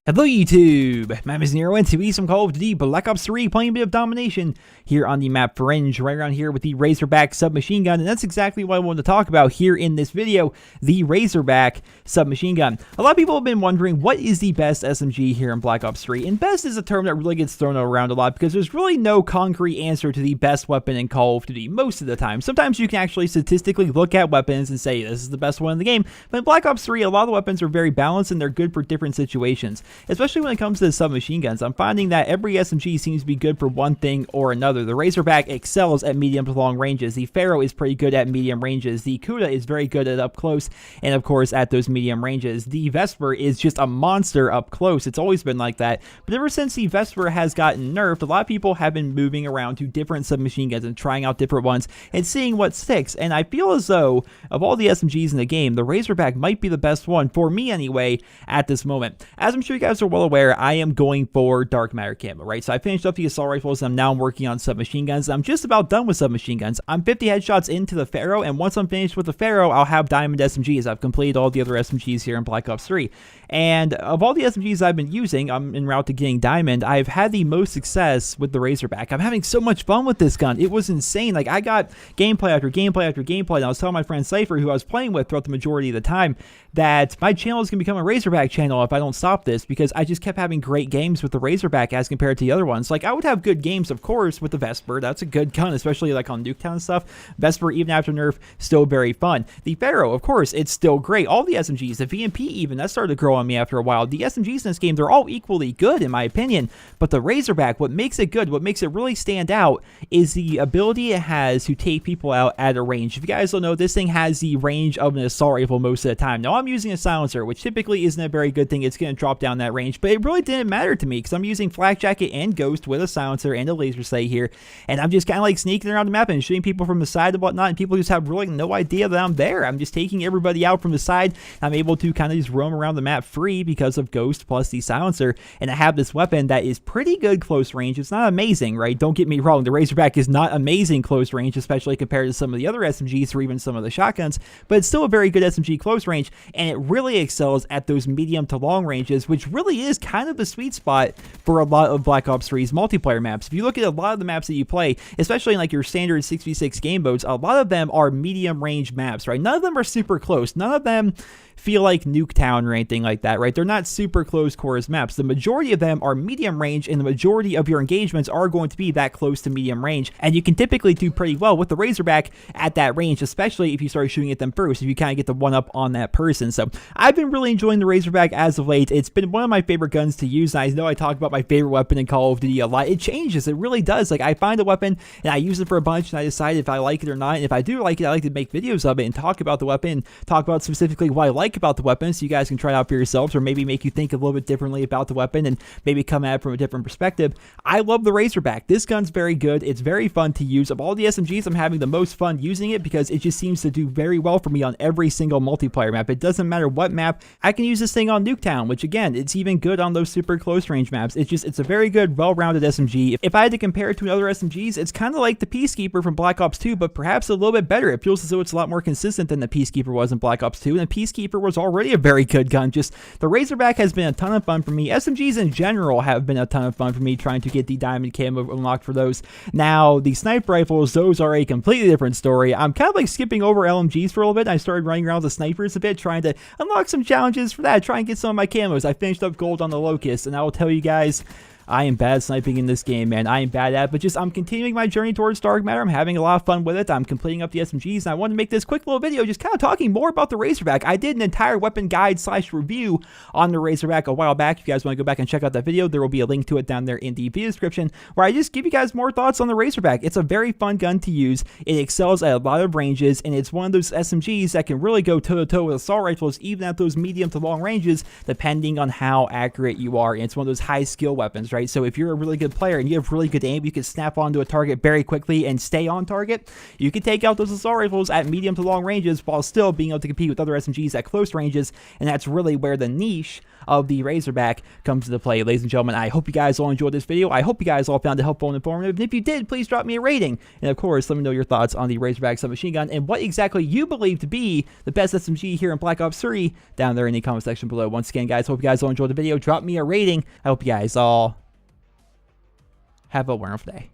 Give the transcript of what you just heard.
Hello YouTube, my name is Nero and today some Call of Duty Black Ops 3 playing a bit of domination here on the map Fringe, right around here with the Razorback submachine gun, and that's exactly what I wanted to talk about here in this video, the Razorback submachine gun. A lot of people have been wondering what is the best SMG here in Black Ops 3, and best is a term that really gets thrown around a lot because there's really no concrete answer to the best weapon in Call of Duty most of the time. Sometimes you can actually statistically look at weapons and say this is the best one in the game, but in Black Ops 3 a lot of the weapons are very balanced and they're good for different situations. Especially when it comes to the submachine guns, I'm finding that every SMG seems to be good for one thing or another. The Razorback excels at medium to long ranges. The Pharaoh is pretty good at medium ranges. The Kuda is very good at up close, and of course at those medium ranges. The Vesper is just a monster up close. It's always been like that. But ever since the Vesper has gotten nerfed, a lot of people have been moving around to different submachine guns and trying out different ones and seeing what sticks. And I feel as though of all the SMGs in the game, the Razorback might be the best one, for me anyway, at this moment. As I'm sure you guys are well aware, I am going for dark matter camo, right? So I finished up the assault rifles and I'm now working on submachine guns. I'm just about done with submachine guns. I'm 50 headshots into the Pharaoh, and once I'm finished with the Pharaoh, I'll have diamond SMGs. I've completed all the other SMGs here in Black Ops 3. And of all the SMGs I've been using, I'm en route to getting diamond, I've had the most success with the Razorback. I'm having so much fun with this gun. It was insane. Like, I got gameplay after gameplay after gameplay, and I was telling my friend Cypher, who I was playing with throughout the majority of the time, that my channel is going to become a Razorback channel if I don't stop this, because I just kept having great games with the Razorback as compared to the other ones. Like, I would have good games, of course, with the Vesper. That's a good gun, especially like on Nuketown and stuff. Vesper, even after nerf, still very fun. The Pharaoh, of course, it's still great. All the SMGs, the VMP even, that started to grow on me after a while. The SMGs in this game, they're all equally good in my opinion, but the Razorback, what makes it good, what makes it really stand out, is the ability it has to take people out at a range. If you guys don't know, this thing has the range of an assault rifle most of the time. Now, I'm using a silencer, which typically isn't a very good thing. It's going to drop down that range, but it really didn't matter to me because I'm using Flak Jacket and Ghost with a silencer and a laser sight here, and I'm just kind of like sneaking around the map and shooting people from the side and whatnot, and people just have really no idea that I'm there. I'm just taking everybody out from the side. I'm able to kind of just roam around the map free because of Ghost plus the silencer, and I have this weapon that is pretty good close range. It's not amazing, right? Don't get me wrong. The Razorback is not amazing close range, especially compared to some of the other SMGs or even some of the shotguns, but it's still a very good SMG close range, and it really excels at those medium to long ranges, which really is kind of the sweet spot for a lot of Black Ops 3's multiplayer maps. If you look at a lot of the maps that you play, especially in like your standard 6v6 game modes, a lot of them are medium range maps, right? None of them are super close. None of them feel like Nuketown or anything like that, right? They're not super close quarters maps. The majority of them are medium range, and the majority of your engagements are going to be that close to medium range, and you can typically do pretty well with the Razorback at that range, especially if you start shooting at them first, if you kind of get the one up on that person. So I've been really enjoying the Razorback as of late. It's been one of my favorite guns to use, and I know I talk about my favorite weapon in Call of Duty a lot. It changes, it really does. Like, I find a weapon and I use it for a bunch, and I decide if I like it or not, and if I do like it, I like to make videos of it and talk about the weapon, talk about specifically what I like about the weapon, so you guys can try it out for yourselves, or maybe make you think a little bit differently about the weapon and maybe come at it from a different perspective. I love the Razorback. This gun's very good. It's very fun to use. Of all the SMGs, I'm having the most fun using it because it just seems to do very well for me on every single multiplayer map. It doesn't matter what map. I can use this thing on Nuketown, which again, it's even good on those super close range maps. It's a very good, well-rounded SMG. If I had to compare it to other SMGs, it's kind of like the Peacekeeper from Black Ops 2, but perhaps a little bit better. It feels as though it's a lot more consistent than the Peacekeeper was in Black Ops 2, and the Peacekeeper was already a very good gun. Just the Razorback has been a ton of fun for me. SMGs in general have been a ton of fun for me, trying to get the diamond camo unlocked for those. Now, the sniper rifles, those are a completely different story. I'm kind of like skipping over LMGs for a little bit. I started running around the snipers a bit, trying to unlock some challenges for that, try and get some of my camos. I finished up gold on the Locust, and I will tell you guys, I am bad sniping in this game, man. I am bad at it, but just I'm continuing my journey towards dark matter. I'm having a lot of fun with it. I'm completing up the SMGs, and I wanted to make this quick little video just kind of talking more about the Razorback. I did an entire weapon guide / review on the Razorback a while back. If you guys want to go back and check out that video, there will be a link to it down there in the video description, where I just give you guys more thoughts on the Razorback. It's a very fun gun to use. It excels at a lot of ranges, and it's one of those SMGs that can really go toe-to-toe with assault rifles, even at those medium to long ranges, depending on how accurate you are. And it's one of those high skill weapons, right? right? So if you're a really good player and you have really good aim, you can snap onto a target very quickly and stay on target. You can take out those assault rifles at medium to long ranges while still being able to compete with other SMGs at close ranges, and that's really where the niche of the Razorback comes into play. Ladies and gentlemen, I hope you guys all enjoyed this video. I hope you guys all found it helpful and informative, and if you did, please drop me a rating, and of course, let me know your thoughts on the Razorback submachine gun and what exactly you believe to be the best SMG here in Black Ops 3 down there in the comment section below. Once again, guys, hope you guys all enjoyed the video. Drop me a rating. I hope you guys all have a wonderful day.